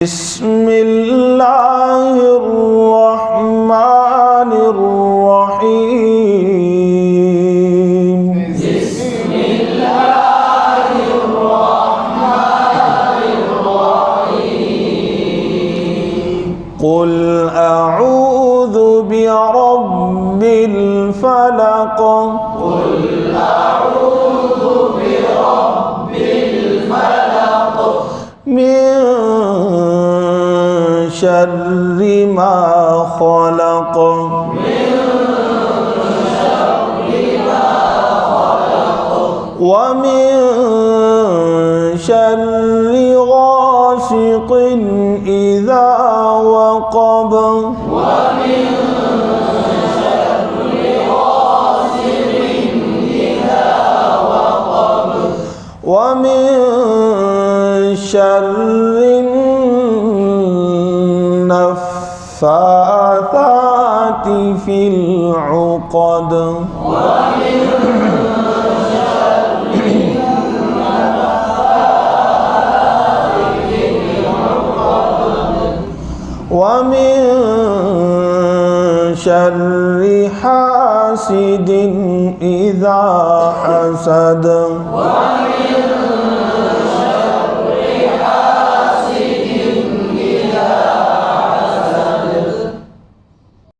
بسم الله الرحمن الرحيم. بسم الله الرحمن الرحيم. قل أعوذ برب الفلق. قل أعوذ برب الفلق. من شر ما خلق. من شر ما خلق. ومن شر غاسق إذا وقب. ومن شر غاسق إذا وقب. ومن شر النفاثات في العقد. ومن شر النفاثات في العقد. ومن شر حاسد إذا حسد. ومن